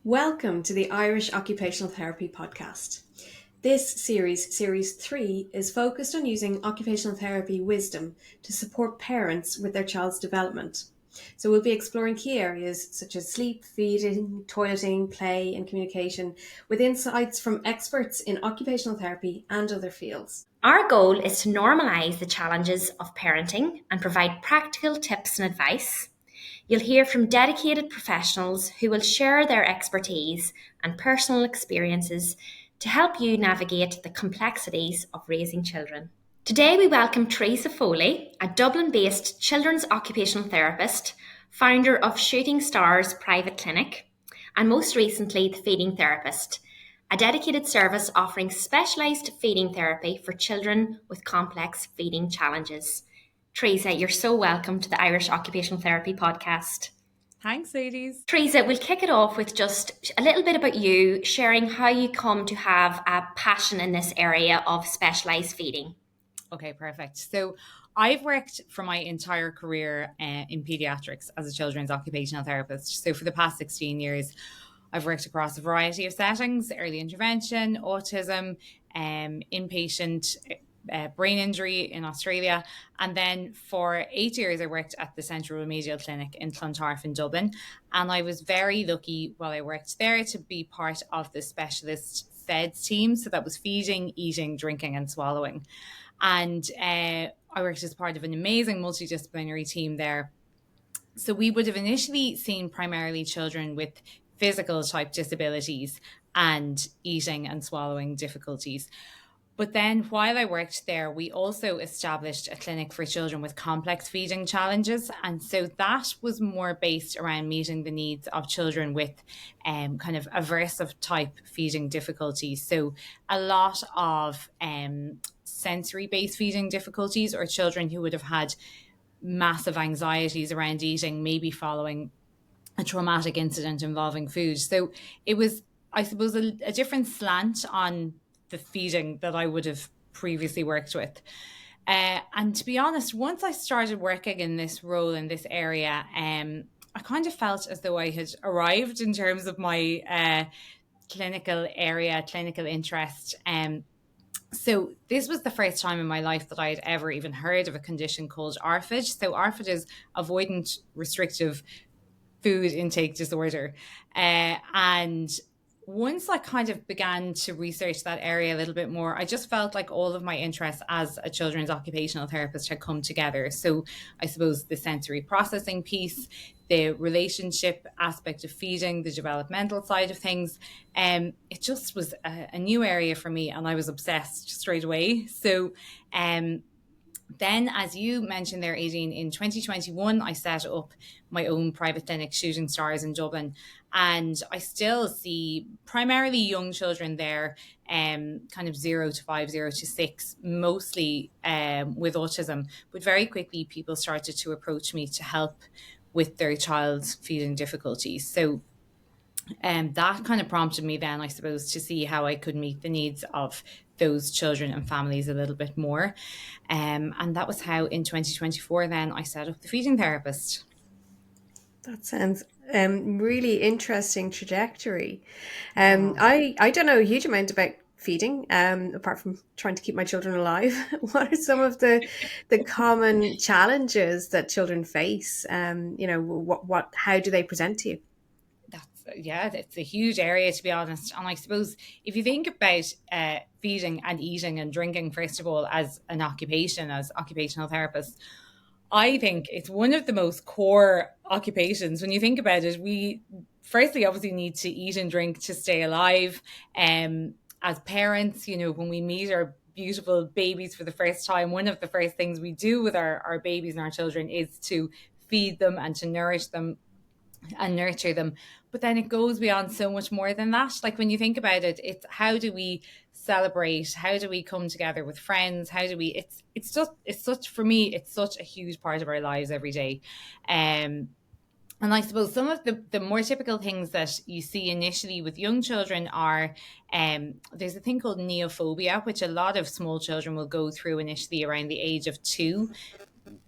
Welcome to the Irish Occupational Therapy podcast. This series 3, is focused on using occupational therapy wisdom to support parents with their child's development. So we'll be exploring key areas such as sleep, feeding, toileting, play and communication with insights from experts in occupational therapy and other fields. Our goal is to normalise the challenges of parenting and provide practical tips and advice. You'll hear from dedicated professionals who will share their expertise and personal experiences to help you navigate the complexities of raising children. Today we welcome Theresa Foley, a Dublin-based children's occupational therapist, founder of Shooting Stars private clinic, and most recently the feeding therapist, a dedicated service offering specialised feeding therapy for children with complex feeding challenges. Theresa, you're so welcome to the Irish Occupational Therapy podcast. Thanks, ladies. Theresa, we'll kick it off with just a little bit about you, sharing how you come to have a passion in this area of specialised feeding. Okay, perfect. So I've worked for my entire career in paediatrics as a children's occupational therapist. So for the past 16 years, I've worked across a variety of settings: early intervention, autism, inpatient brain injury in Australia. And then for 8 years, I worked at the Central Remedial Clinic in Clontarf in Dublin. And I was very lucky while I worked there to be part of the specialist FEDS team. So that was feeding, eating, drinking and swallowing. And I worked as part of an amazing multidisciplinary team there. So we would have initially seen primarily children with physical type disabilities and eating and swallowing difficulties. But then while I worked there, we also established a clinic for children with complex feeding challenges. And so that was more based around meeting the needs of children with kind of aversive type feeding difficulties. So a lot of sensory-based feeding difficulties, or children who would have had massive anxieties around eating, maybe following a traumatic incident involving food. So it was, I suppose, a different slant on the feeding that I would have previously worked with. And to be honest, once I started working in this role in this area, I kind of felt as though I had arrived in terms of my clinical area, clinical interest. So this was the first time in my life that I had ever even heard of a condition called ARFID. So ARFID is avoidant restrictive food intake disorder. And once I kind of began to research that area a little bit more, I just felt like all of my interests as a children's occupational therapist had come together. So I suppose the sensory processing piece, the relationship aspect of feeding, the developmental side of things, it just was a new area for me, and I was obsessed straight away. So then, as you mentioned there, Aideen, in 2021, I set up my own private clinic, Shooting Stars in Dublin. And I still see primarily young children there, kind of 0 to 5, 0 to 6, mostly with autism. But very quickly, people started to approach me to help with their child's feeding difficulties. So that kind of prompted me then, I suppose, to see how I could meet the needs of those children and families a little bit more. And that was how in 2024 then I set up the feeding therapist. That sounds really interesting trajectory. I don't know a huge amount about feeding, apart from trying to keep my children alive. What are some of the common challenges that children face? How do they present to you? It's a huge area, to be honest. And I suppose if you think about feeding and eating and drinking, first of all, as an occupation, as occupational therapists, I think it's one of the most core occupations. When you think about it, we firstly obviously need to eat and drink to stay alive. As parents, when we meet our beautiful babies for the first time, one of the first things we do with our babies and our children is to feed them and to nourish them and nurture them. But then it goes beyond so much more than that. Like when you think about it, it's how do we celebrate? How do we come together with friends? How do we, for me, it's such a huge part of our lives every day. And I suppose some of the more typical things that you see initially with young children are, there's a thing called neophobia, which a lot of small children will go through initially around the age of 2.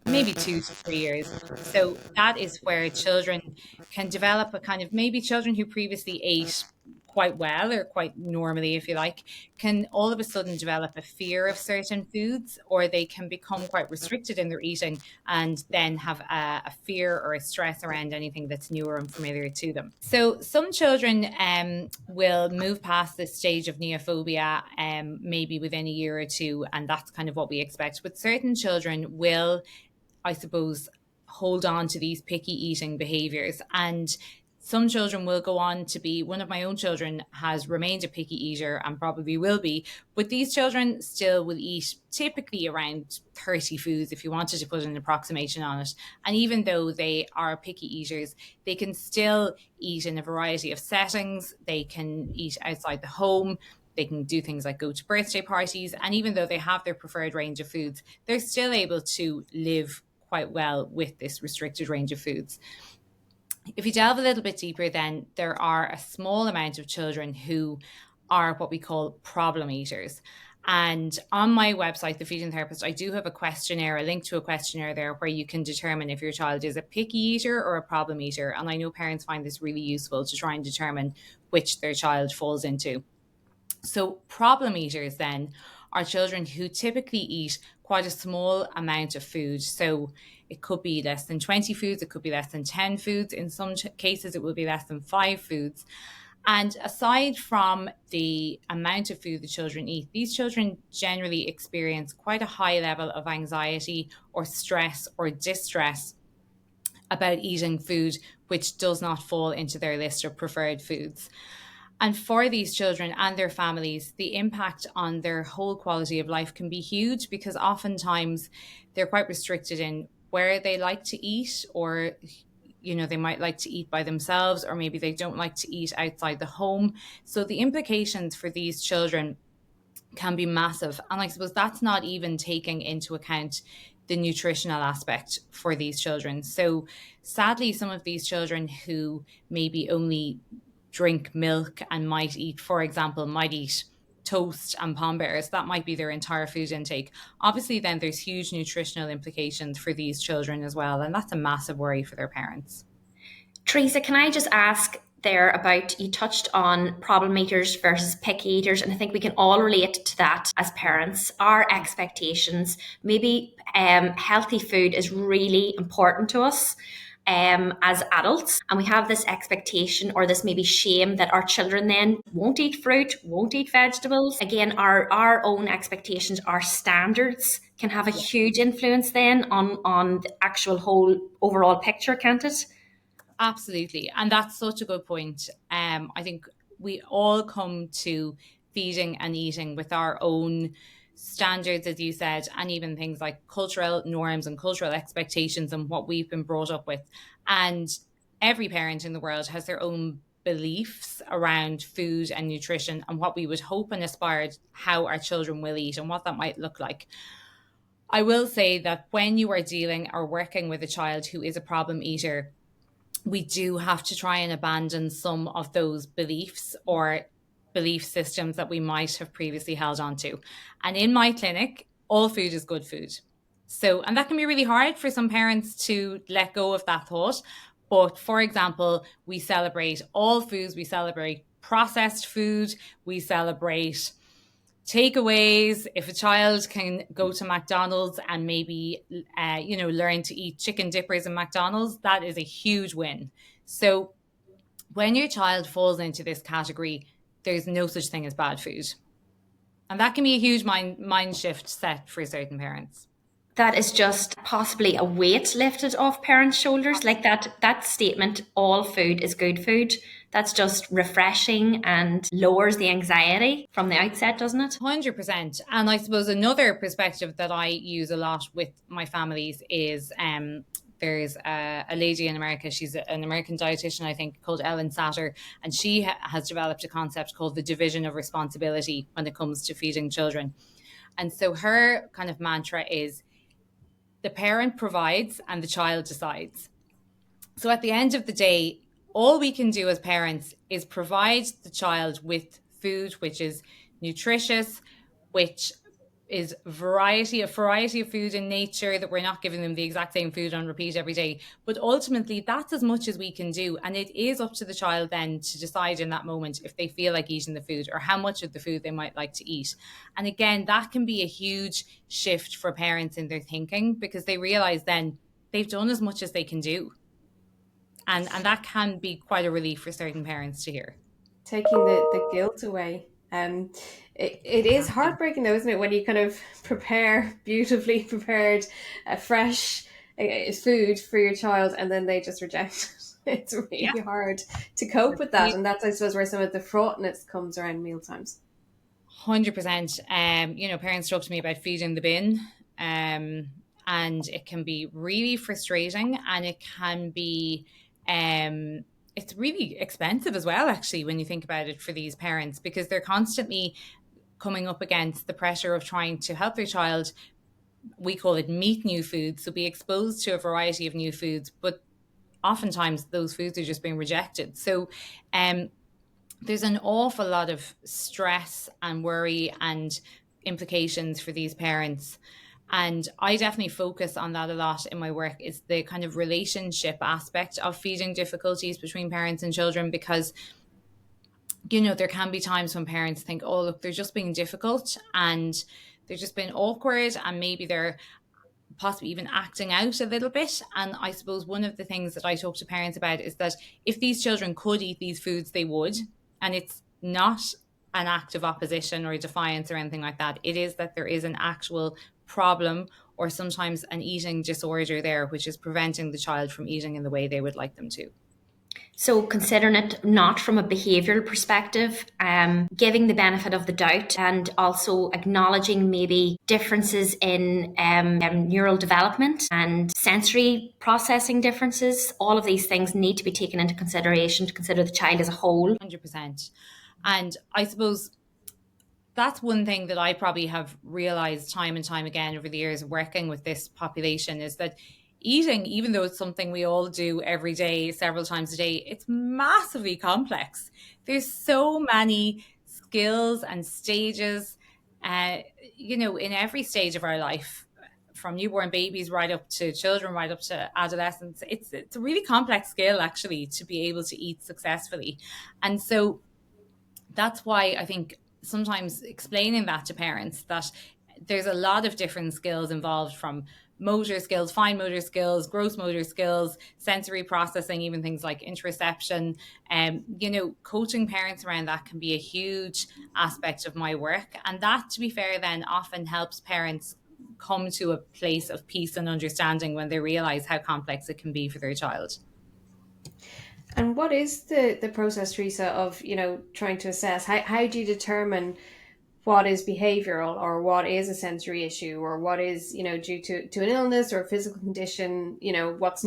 maybe 2 to 3 years. So that is where children can develop a kind of, maybe children who previously ate quite well or quite normally, if you like, can all of a sudden develop a fear of certain foods, or they can become quite restricted in their eating and then have a fear or a stress around anything that's new or unfamiliar to them. So some children will move past this stage of neophobia maybe within a year or two, and that's kind of what we expect. But certain children will, I suppose, hold on to these picky eating behaviors. And some children will go on to be, one of my own children has remained a picky eater and probably will be, but these children still will eat typically around 30 foods if you wanted to put an approximation on it. And even though they are picky eaters, they can still eat in a variety of settings. They can eat outside the home. They can do things like go to birthday parties. And even though they have their preferred range of foods, they're still able to live quite well with this restricted range of foods. If you delve a little bit deeper, then there are a small amount of children who are what we call problem eaters. And on my website, The Feeding Therapist, I do have a questionnaire, a link to a questionnaire there where you can determine if your child is a picky eater or a problem eater. And I know parents find this really useful to try and determine which their child falls into. So problem eaters then are children who typically eat quite a small amount of food. So it could be less than 20 foods, it could be less than 10 foods. In some cases, it will be less than 5 foods. And aside from the amount of food the children eat, these children generally experience quite a high level of anxiety or stress or distress about eating food which does not fall into their list of preferred foods. And for these children and their families, the impact on their whole quality of life can be huge, because oftentimes they're quite restricted in where they like to eat, or they might like to eat by themselves, or maybe they don't like to eat outside the home. So the implications for these children can be massive. And I suppose that's not even taking into account the nutritional aspect for these children. So sadly, some of these children who maybe only drink milk and might eat, for example, might eat toast and Pom Bears, that might be their entire food intake. Obviously, then there's huge nutritional implications for these children as well. And that's a massive worry for their parents. Theresa, can I just ask there about, you touched on problem eaters versus picky eaters, and I think we can all relate to that as parents. Our expectations, maybe healthy food is really important to us as adults, and we have this expectation or this maybe shame that our children then won't eat fruit, won't eat vegetables. Again, our own expectations, our standards can have a huge influence then on the actual whole overall picture, can't it? Absolutely. And that's such a good point. I think we all come to feeding and eating with our own standards, as you said, and even things like cultural norms and cultural expectations and what we've been brought up with. And every parent in the world has their own beliefs around food and nutrition and what we would hope and aspire how our children will eat and what that might look like. I will say that when you are dealing or working with a child who is a problem eater, we do have to try and abandon some of those beliefs or belief systems that we might have previously held on to. And in my clinic, all food is good food. So, and that can be really hard for some parents to let go of that thought. But for example, we celebrate all foods. We celebrate processed food. We celebrate takeaways. If a child can go to McDonald's and maybe learn to eat chicken dippers in McDonald's, that is a huge win. So when your child falls into this category, there's no such thing as bad food, and that can be a huge mind shift set for certain parents. That is just possibly a weight lifted off parents' shoulders. Like that statement, all food is good food. That's just refreshing and lowers the anxiety from the outset, doesn't it? 100%. And I suppose another perspective that I use a lot with my families is there's a lady in America, she's an American dietitian, I think, called Ellen Satter, and she has developed a concept called the division of responsibility when it comes to feeding children. And so her kind of mantra is, the parent provides and the child decides. So at the end of the day, all we can do as parents is provide the child with food which is nutritious, which is a variety of food in nature, that we're not giving them the exact same food on repeat every day. But ultimately, that's as much as we can do. And it is up to the child then to decide in that moment if they feel like eating the food or how much of the food they might like to eat. And again, that can be a huge shift for parents in their thinking, because they realize then they've done as much as they can do. And that can be quite a relief for certain parents to hear. Taking the guilt away. It is Exactly. heartbreaking though, isn't it, when you kind of prepare beautifully prepared, fresh food for your child and then they just reject it. It's really Yeah. hard to cope with that, and that's, I suppose, where some of the fraughtness comes around mealtimes. 100%. Parents talk to me about feeding the bin, and it can be really frustrating, and it can be, it's really expensive as well, actually, when you think about it, for these parents, because they're constantly coming up against the pressure of trying to help their child. We call it meet new foods, so be exposed to a variety of new foods, but oftentimes those foods are just being rejected. So, there's an awful lot of stress and worry and implications for these parents. And I definitely focus on that a lot in my work, is the kind of relationship aspect of feeding difficulties between parents and children, because there can be times when parents think, oh, look, they're just being difficult and they're just being awkward, and maybe they're possibly even acting out a little bit. And I suppose one of the things that I talk to parents about is that if these children could eat these foods, they would. And it's not an act of opposition or defiance or anything like that. It is that there is an actual problem, or sometimes an eating disorder there, which is preventing the child from eating in the way they would like them to. So considering it not from a behavioural perspective, giving the benefit of the doubt, and also acknowledging maybe differences in neural development and sensory processing differences, all of these things need to be taken into consideration to consider the child as a whole. 100%. And I suppose that's one thing that I probably have realized time and time again over the years working with this population, is that eating, even though it's something we all do every day, several times a day, it's massively complex. There's so many skills and stages, in every stage of our life, from newborn babies right up to children, right up to adolescents. It's a really complex skill, actually, to be able to eat successfully. And so that's why I think sometimes explaining that to parents, that there's a lot of different skills involved, from motor skills, fine motor skills, gross motor skills, sensory processing, even things like interoception. Coaching parents around that can be a huge aspect of my work. And that, to be fair, then often helps parents come to a place of peace and understanding when they realize how complex it can be for their child. And what is the process, Theresa, of trying to assess how do you determine what is behavioral, or what is a sensory issue, or what is due to an illness or a physical condition? What's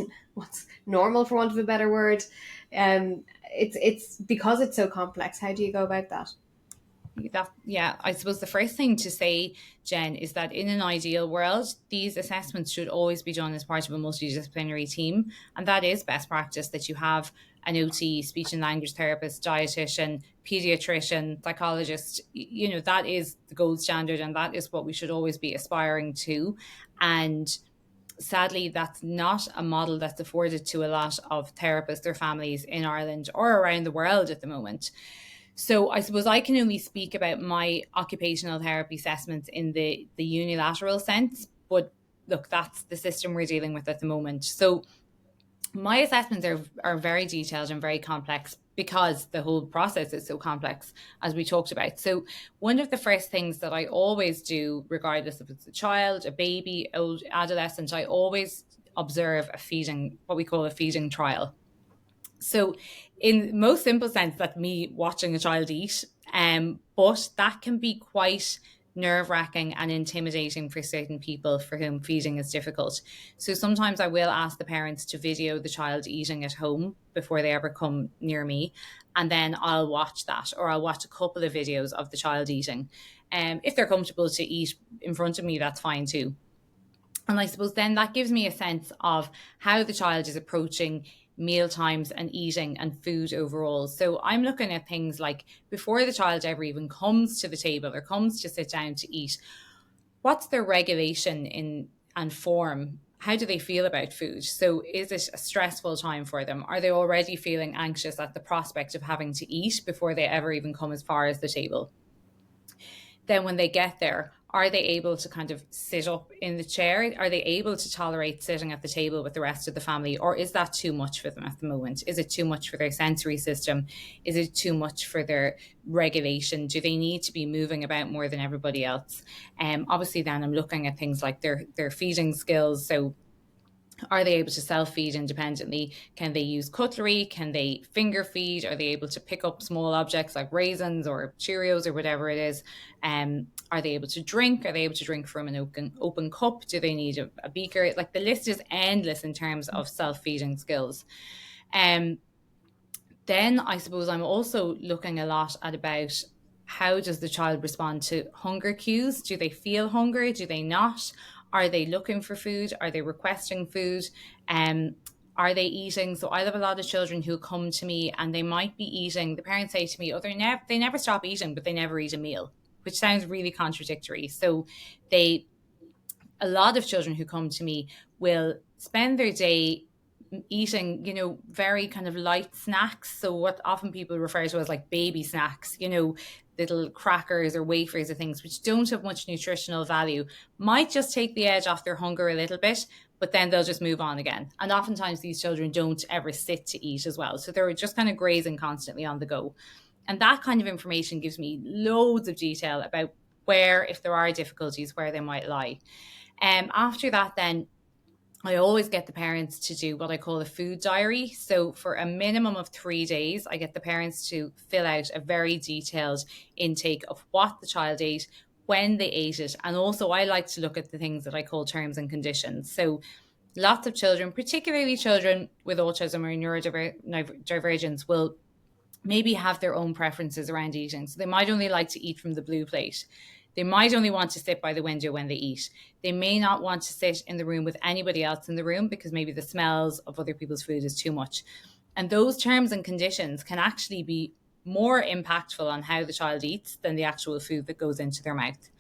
normal, for want of a better word. It's because it's so complex. How do you go about that? I suppose the first thing to say, Jen, is that in an ideal world, these assessments should always be done as part of a multidisciplinary team. And that is best practice, that you have an OT, speech and language therapist, dietitian, pediatrician, psychologist. That is the gold standard, and that is what we should always be aspiring to. And sadly, that's not a model that's afforded to a lot of therapists or families in Ireland or around the world at the moment. So I suppose I can only speak about my occupational therapy assessments in the unilateral sense, but look, that's the system we're dealing with at the moment. So my assessments are very detailed and very complex, because the whole process is so complex, as we talked about. So one of the first things that I always do, regardless if it's a child, a baby, old adolescent, I always observe what we call a feeding trial. So in most simple sense, that's me watching a child eat, but that can be quite nerve-wracking and intimidating for certain people for whom feeding is difficult. So sometimes I will ask the parents to video the child eating at home before they ever come near me, and then I'll watch that, or I'll watch a couple of videos of the child eating. If they're comfortable to eat in front of me, that's fine too. And I suppose then that gives me a sense of how the child is approaching meal times and eating and food overall. So I'm looking at things like, before the child ever even comes to the table or comes to sit down to eat, what's their regulation in and form? How do they feel about food? So is it a stressful time for them? Are they already feeling anxious at the prospect of having to eat before they ever even come as far as the table? Then when they get there, are they able to kind of sit up in the chair? Are they able to tolerate sitting at the table with the rest of the family? Or is that too much for them at the moment? Is it too much for their sensory system? Is it too much for their regulation? Do they need to be moving about more than everybody else? Obviously, then I'm looking at things like their feeding skills. So are they able to self-feed independently? Can they use cutlery? Can they finger feed? Are they able to pick up small objects like raisins or Cheerios or whatever it is? Are they able to drink? Are they able to drink from an open cup? Do they need a beaker? Like, the list is endless in terms of self-feeding skills. Then I suppose I'm also looking a lot at about how does the child respond to hunger cues? Do they feel hunger? Do they not? Are they looking for food? Are they requesting food? Are they eating? So I have a lot of children who come to me and they might be eating. The parents say to me, "Oh, they never stop eating, but they never eat a meal," which sounds really contradictory. So a lot of children who come to me will spend their day eating, very kind of light snacks. So what often people refer to as like baby snacks, little crackers or wafers or things which don't have much nutritional value, might just take the edge off their hunger a little bit, but then they'll just move on again. And oftentimes these children don't ever sit to eat as well. So they're just kind of grazing constantly on the go. And that kind of information gives me loads of detail about where, if there are difficulties, where they might lie. After that, then I always get the parents to do what I call a food diary. So for a minimum of 3 days, I get the parents to fill out a very detailed intake of what the child ate, when they ate it. And also I like to look at the things that I call terms and conditions. So lots of children, particularly children with autism or neurodivergence, will maybe have their own preferences around eating. So they might only like to eat from the blue plate. They might only want to sit by the window when they eat. They may not want to sit in the room with anybody else in the room because maybe the smells of other people's food is too much. And those terms and conditions can actually be more impactful on how the child eats than the actual food that goes into their mouth.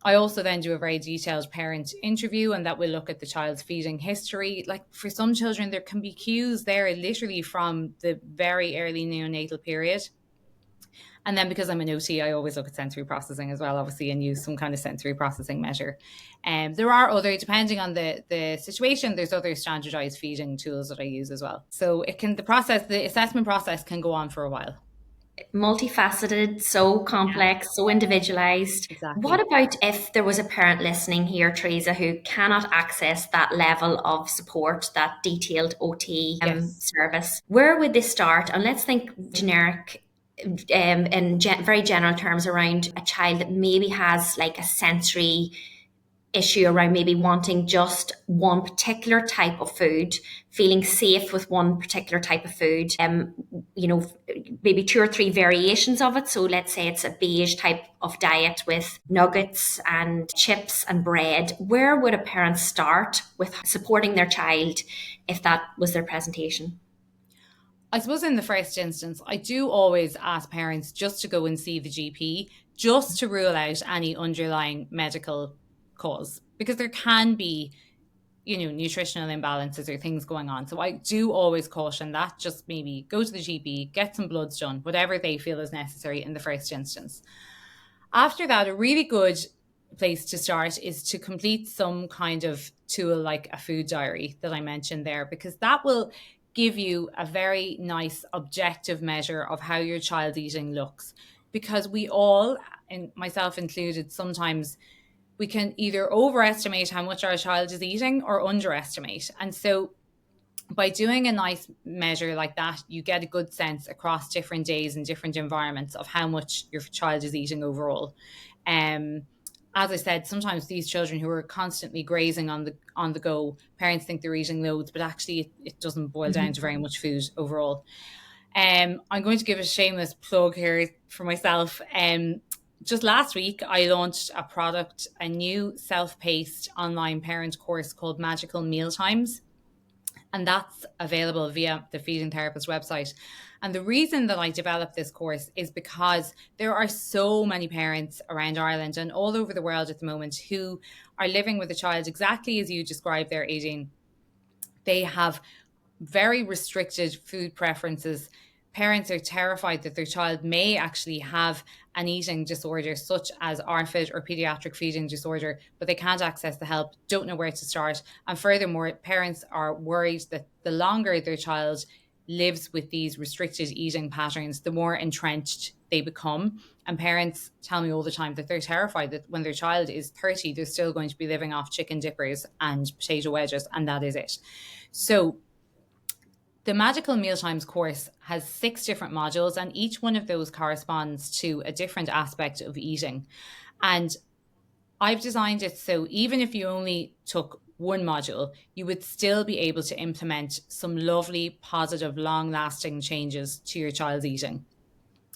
I also then do a very detailed parent interview, and that will look at the child's feeding history. Like, for some children, there can be cues there literally from the very early neonatal period. And then because I'm an OT, I always look at sensory processing as well, obviously, and use some kind of sensory processing measure. There are other, depending on the situation, there's other standardized feeding tools that I use as well. So the assessment process can go on for a while. Multifaceted, so complex, so individualized. Exactly. What about if there was a parent listening here, Theresa, who cannot access that level of support, that detailed OT service? Where would they start? And let's think generic, in very general terms, around a child that maybe has like a sensory issue around maybe wanting just one particular type of food, feeling safe with one particular type of food, maybe 2 or 3 variations of it. So let's say it's a beige type of diet with nuggets and chips and bread. Where would a parent start with supporting their child if that was their presentation? I suppose in the first instance, I do always ask parents just to go and see the GP, just to rule out any underlying medical cause, because there can be, nutritional imbalances or things going on. So I do always caution that. Just maybe go to the GP, get some bloods done, whatever they feel is necessary in the first instance. After that, a really good place to start is to complete some kind of tool like a food diary that I mentioned there, because that will give you a very nice objective measure of how your child's eating looks. Because we all, and myself included, sometimes we can either overestimate how much our child is eating or underestimate. And so by doing a nice measure like that, you get a good sense across different days and different environments of how much your child is eating overall. As I said, sometimes these children who are constantly grazing on the go, parents think they're eating loads, but actually it doesn't boil down to very much food overall. I'm going to give a shameless plug here for myself. Just last week, I launched a new self-paced online parent course called Magical Mealtimes. And that's available via the Feeding Therapist website. And the reason that I developed this course is because there are so many parents around Ireland and all over the world at the moment who are living with a child exactly as you described their eating. They have very restricted food preferences. Parents are terrified that their child may actually have an eating disorder such as RFID or pediatric feeding disorder, but they can't access the help, don't know where to start. And furthermore, parents are worried that the longer their child lives with these restricted eating patterns, the more entrenched they become. And parents tell me all the time that they're terrified that when their child is 30, they're still going to be living off chicken dippers and potato wedges, and that is it. So the Magical Mealtimes course has 6 different modules, and each one of those corresponds to a different aspect of eating. And I've designed it so even if you only took one module, you would still be able to implement some lovely, positive, long-lasting changes to your child's eating.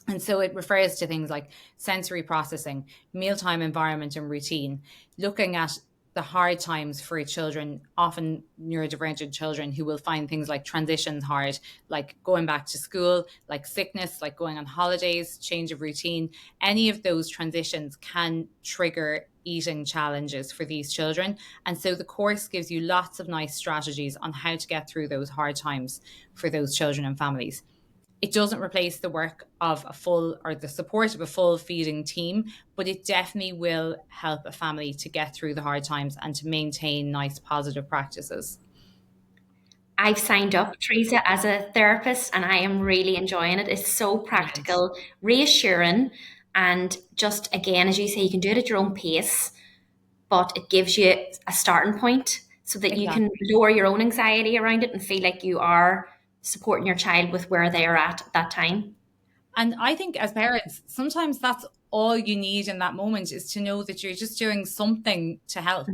And so it refers to things like sensory processing, mealtime environment and routine, looking at the hard times for children, often neurodivergent children, who will find things like transitions hard, like going back to school, like sickness, like going on holidays, change of routine. Any of those transitions can trigger eating challenges for these children. And so the course gives you lots of nice strategies on how to get through those hard times for those children and families. It doesn't replace the work of a full or the support of a full feeding team, but it definitely will help a family to get through the hard times and to maintain nice positive practices. I've signed up, Theresa, as a therapist, and I am really enjoying it. It's so practical, reassuring, and just again, as you say, you can do it at your own pace, but it gives you a starting point so that you can lower your own anxiety around it and feel like you are supporting your child with where they are at that time. And I think as parents, sometimes that's all you need in that moment, is to know that you're just doing something to help,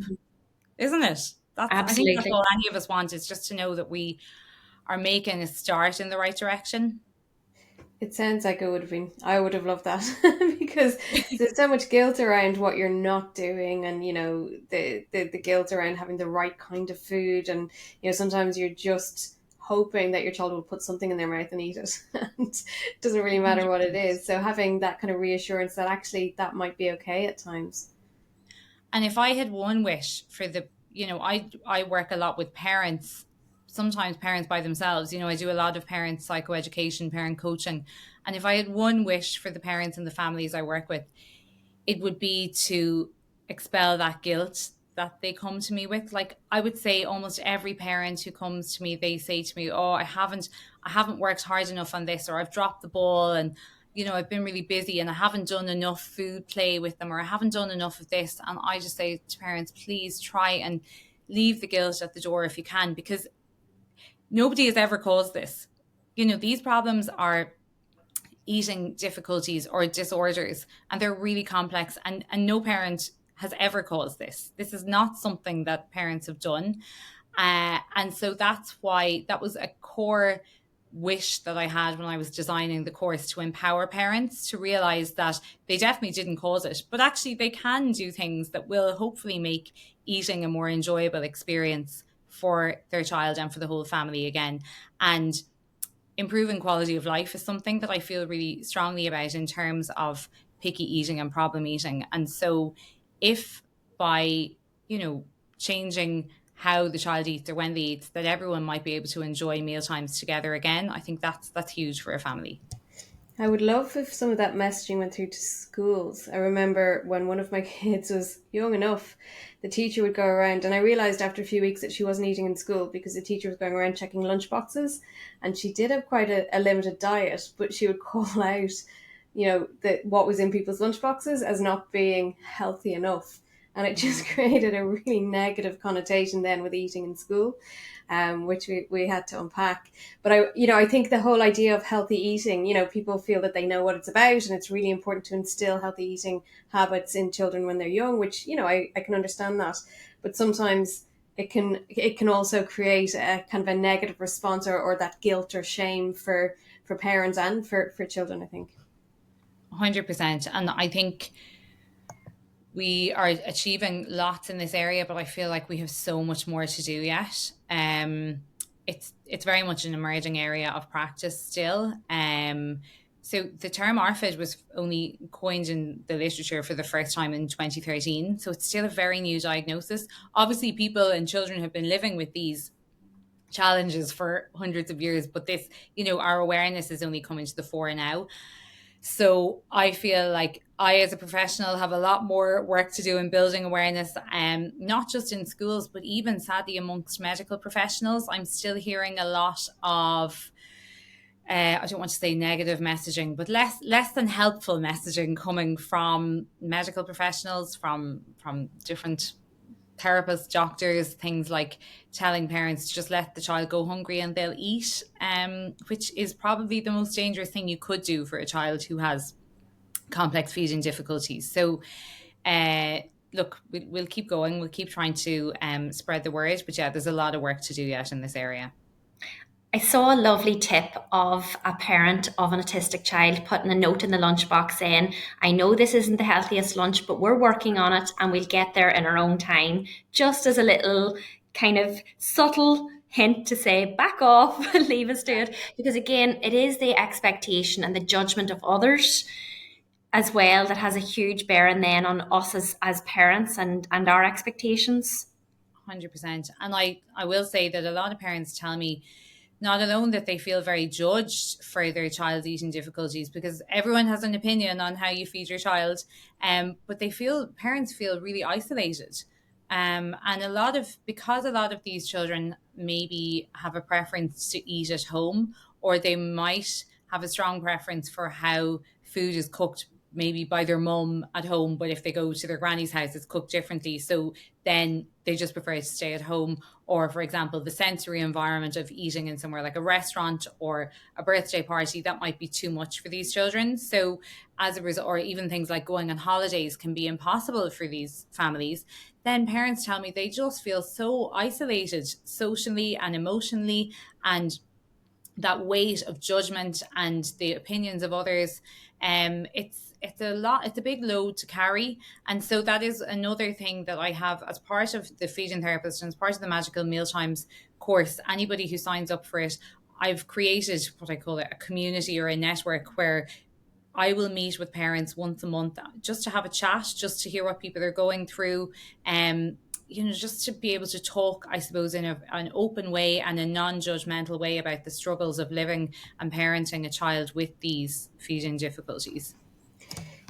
isn't it? I think that's Absolutely. all any of us want, is just to know that we are making a start in the right direction. It sounds like I would have loved that because there's so much guilt around what you're not doing, and the guilt around having the right kind of food, and sometimes you're just hoping that your child will put something in their mouth and eat it and it doesn't really matter what it is. So having that kind of reassurance that actually that might be okay at times. And if I had one wish for I work a lot with parents, sometimes parents by themselves. I do a lot of parent psychoeducation, parent coaching. And if I had one wish for the parents and the families I work with, it would be to expel that guilt that they come to me with. Like, I would say almost every parent who comes to me, they say to me, "Oh, I haven't worked hard enough on this, or I've dropped the ball, and I've been really busy and I haven't done enough food play with them, or I haven't done enough of this." And I just say to parents, please try and leave the guilt at the door if you can, because nobody has ever caused this. These problems are eating difficulties or disorders, and they're really complex, and no parent has ever caused this. This is not something that parents have done. And so that's why that was a core wish that I had when I was designing the course, to empower parents to realize that they definitely didn't cause it, but actually they can do things that will hopefully make eating a more enjoyable experience for their child and for the whole family again. And improving quality of life is something that I feel really strongly about in terms of picky eating and problem eating. And so if by, changing how the child eats or when they eat, that everyone might be able to enjoy mealtimes together again, I think that's huge for a family. I would love if some of that messaging went through to schools. I remember when one of my kids was young enough, the teacher would go around, and I realized after a few weeks that she wasn't eating in school because the teacher was going around checking lunch boxes, and she did have quite a limited diet, but she would call out, what was in people's lunch boxes as not being healthy enough. And it just created a really negative connotation then with eating in school, which we had to unpack. But I think the whole idea of healthy eating, people feel that they know what it's about, and it's really important to instill healthy eating habits in children when they're young, which, I can understand that. But sometimes it can also create a kind of a negative response or that guilt or shame for parents and for children, I think. 100%. And I think we are achieving lots in this area, but I feel like we have so much more to do yet. it's very much an emerging area of practice still. So the term ARFID was only coined in the literature for the first time in 2013. So it's still a very new diagnosis. Obviously, people and children have been living with these challenges for hundreds of years, but this, our awareness is only coming to the fore now. So I feel like I, as a professional, have a lot more work to do in building awareness, not just in schools, but even sadly amongst medical professionals. I'm still hearing a lot of, I don't want to say negative messaging, but less than helpful messaging coming from medical professionals, from different therapists, doctors, things like telling parents to just let the child go hungry and they'll eat, which is probably the most dangerous thing you could do for a child who has complex feeding difficulties. So look, we'll keep going. We'll keep trying to spread the word. But yeah, there's a lot of work to do yet in this area. I saw a lovely tip of a parent of an autistic child putting a note in the lunchbox saying, I know this isn't the healthiest lunch, but we're working on it and we'll get there in our own time. Just as a little kind of subtle hint to say, back off, leave us to it. Because again, it is the expectation and the judgment of others as well that has a huge bearing then on us as parents and our expectations. 100%. And I will say that a lot of parents tell me not alone that they feel very judged for their child's eating difficulties, because everyone has an opinion on how you feed your child, but parents feel really isolated. And because a lot of these children maybe have a preference to eat at home, or they might have a strong preference for how food is cooked maybe by their mum at home, but if they go to their granny's house, it's cooked differently. So then they just prefer to stay at home. Or, for example, the sensory environment of eating in somewhere like a restaurant or a birthday party, that might be too much for these children. So as a result, or even things like going on holidays can be impossible for these families. Then parents tell me they just feel so isolated socially and emotionally, and that weight of judgment and the opinions of others, it's a lot. It's a big load to carry. And so that is another thing that I have as part of the feeding therapist and as part of the Magical Mealtimes course. Anybody who signs up for it, I've created what I call a community or a network where I will meet with parents once a month just to have a chat, just to hear what people are going through, just to be able to talk, I suppose, in an open way and a non-judgmental way about the struggles of living and parenting a child with these feeding difficulties.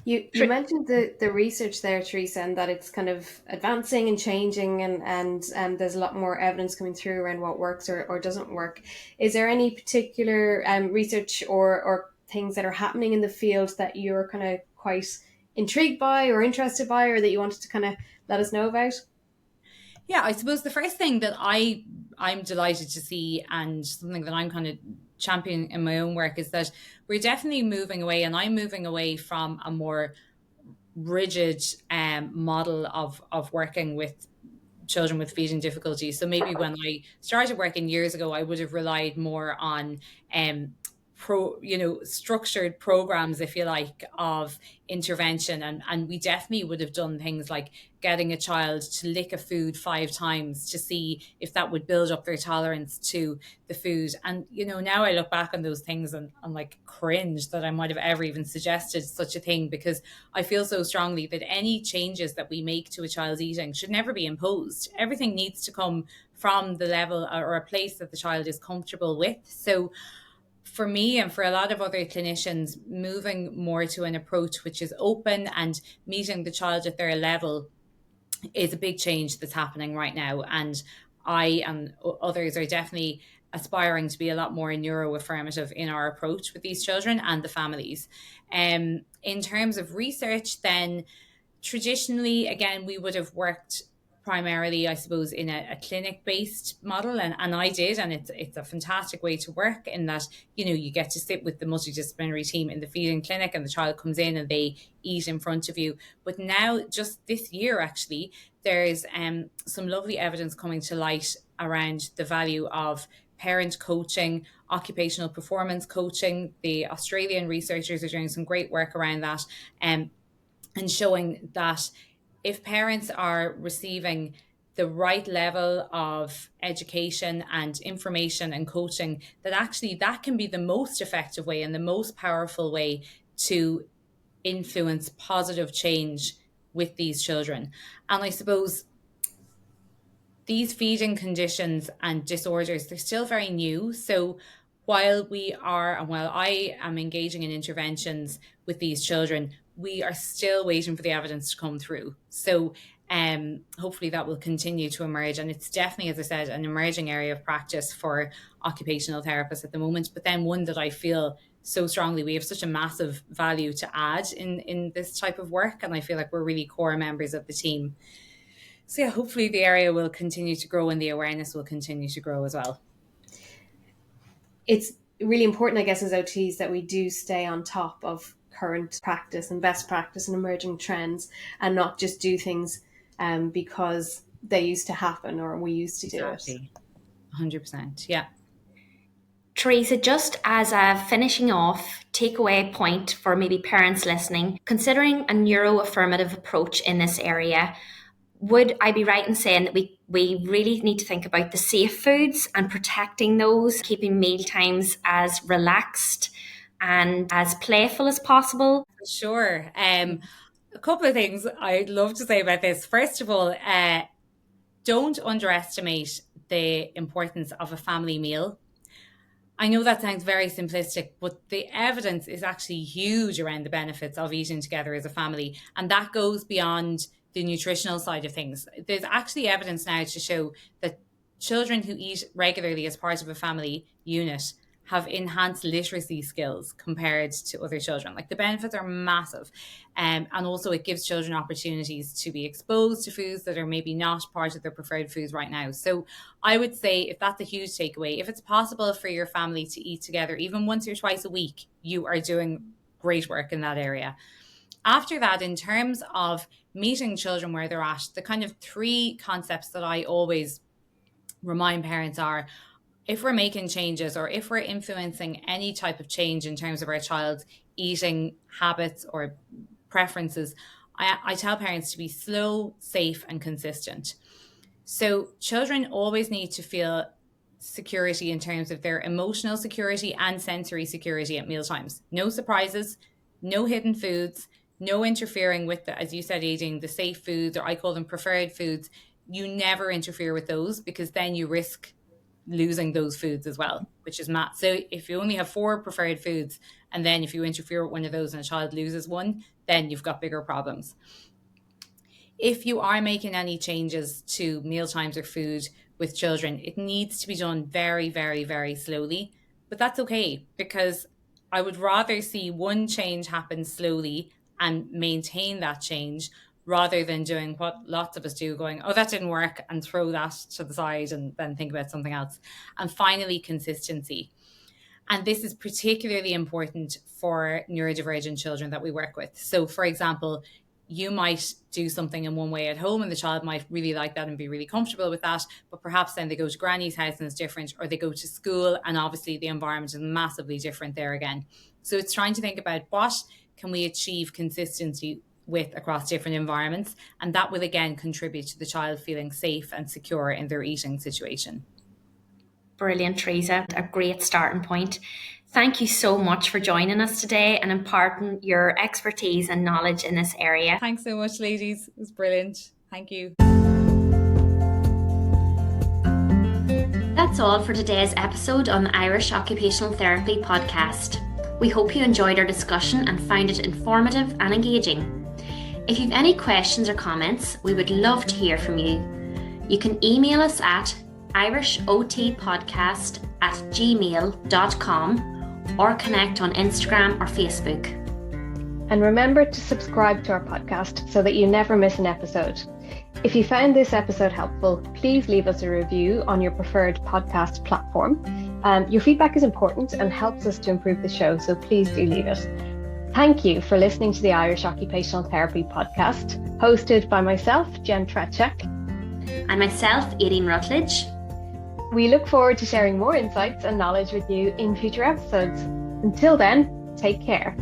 You mentioned the research there, Theresa, and that it's kind of advancing and changing, and there's a lot more evidence coming through around what works or doesn't work. Is there any particular research or things that are happening in the field that you're kind of quite intrigued by or interested by, or that you wanted to kind of let us know about? Yeah, I suppose the first thing that I'm delighted to see, and something that I'm kind of championing in my own work, is that we're definitely moving away, and I'm moving away from a more rigid model of working with children with feeding difficulties. So maybe when I started working years ago, I would have relied more on structured programs, if you like, of intervention. And we definitely would have done things like getting a child to lick a food 5 times to see if that would build up their tolerance to the food. And, now I look back on those things and I'm like cringe that I might have ever even suggested such a thing, because I feel so strongly that any changes that we make to a child's eating should never be imposed. Everything needs to come from the level or a place that the child is comfortable with. So for me and for a lot of other clinicians, moving more to an approach which is open and meeting the child at their level is a big change that's happening right now. And I and others are definitely aspiring to be a lot more neuroaffirmative in our approach with these children and the families. In terms of research, then traditionally, again, we would have worked primarily, I suppose, in a clinic-based model, and I did, and it's a fantastic way to work in that, you get to sit with the multidisciplinary team in the feeding clinic, and the child comes in and they eat in front of you. But now, just this year, actually, there's some lovely evidence coming to light around the value of parent coaching, occupational performance coaching. The Australian researchers are doing some great work around that, and showing that if parents are receiving the right level of education and information and coaching, that actually that can be the most effective way and the most powerful way to influence positive change with these children. And I suppose these feeding conditions and disorders, they're still very new. So while I am engaging in interventions with these children, we are still waiting for the evidence to come through. So hopefully that will continue to emerge. And it's definitely, as I said, an emerging area of practice for occupational therapists at the moment, but then one that I feel so strongly we have such a massive value to add in this type of work. And I feel like we're really core members of the team. So yeah, hopefully the area will continue to grow and the awareness will continue to grow as well. It's really important, I guess, as OTs that we do stay on top of current practice and best practice and emerging trends, and not just do things because they used to happen or we used to do it. 100%, yeah. Theresa, just as a finishing off takeaway point for maybe parents listening, considering a neuroaffirmative approach in this area, would I be right in saying that we really need to think about the safe foods and protecting those, keeping mealtimes as relaxed and as playful as possible? Sure. A couple of things I'd love to say about this. First of all, don't underestimate the importance of a family meal. I know that sounds very simplistic, but the evidence is actually huge around the benefits of eating together as a family. And that goes beyond the nutritional side of things. There's actually evidence now to show that children who eat regularly as part of a family unit have enhanced literacy skills compared to other children. Like, the benefits are massive. And also it gives children opportunities to be exposed to foods that are maybe not part of their preferred foods right now. So I would say, if that's a huge takeaway, if it's possible for your family to eat together even once or twice a week, you are doing great work in that area. After that, in terms of meeting children where they're at, the kind of three concepts that I always remind parents are, if we're making changes or if we're influencing any type of change in terms of our child's eating habits or preferences, I tell parents to be slow, safe, and consistent. So children always need to feel security in terms of their emotional security and sensory security at mealtimes. No surprises, no hidden foods, no interfering with the, as you said, eating the safe foods, or I call them preferred foods. You never interfere with those, because then you risk losing those foods as well, which is mad. So if you only have 4 preferred foods, and then if you interfere with one of those and a child loses one, then you've got bigger problems. If you are making any changes to mealtimes or food with children, it needs to be done very, very, very slowly. But that's okay, because I would rather see one change happen slowly and maintain that change, rather than doing what lots of us do, going, oh, that didn't work, and throw that to the side and then think about something else. And finally, consistency. And this is particularly important for neurodivergent children that we work with. So, for example, you might do something in one way at home and the child might really like that and be really comfortable with that, but perhaps then they go to granny's house and it's different, or they go to school and obviously the environment is massively different there again. So it's trying to think about what can we achieve consistency with across different environments, and that will again contribute to the child feeling safe and secure in their eating situation. Brilliant, Theresa. A great starting point. Thank you so much for joining us today and imparting your expertise and knowledge in this area. Thanks so much, ladies. It was brilliant. Thank you. That's all for today's episode on the Irish Occupational Therapy podcast. We hope you enjoyed our discussion and found it informative and engaging. If you've any questions or comments, we would love to hear from you. You can email us at irishotpodcast@gmail.com or connect on Instagram or Facebook. And remember to subscribe to our podcast so that you never miss an episode. If you found this episode helpful, please leave us a review on your preferred podcast platform. Your feedback is important and helps us to improve the show, so please do leave it. Thank you for listening to the Irish Occupational Therapy podcast, hosted by myself, Jen Trechek. And myself, Aileen Rutledge. We look forward to sharing more insights and knowledge with you in future episodes. Until then, take care.